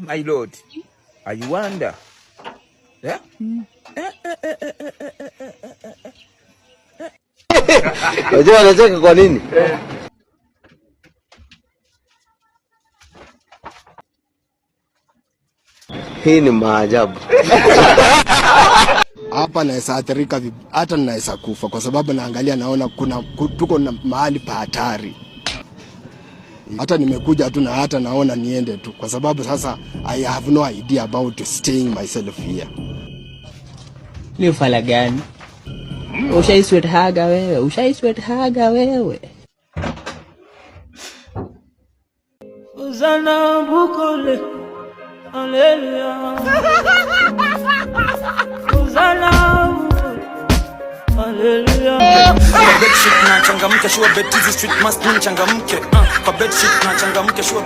my lord. I wonder. Yeah? Unajua anacheka kwa nini? Hii ni maajabu. Hapa naweza athirika, hata naweza kufa kwa sababu naangalia naona tuko na mahali pa hatari. Hata nimekuja tu na hata naona niende tu kwa sababu sasa I have no idea about staying myself here. Ni ufala gani? Ushaiswet haga wewe. Uzana bukole. Hallelujah. Uzana bukole. Hallelujah. Kwa bedsheet na changamke, sure bed hizi street must mean changamke. Kwa bedsheet na changamke, sure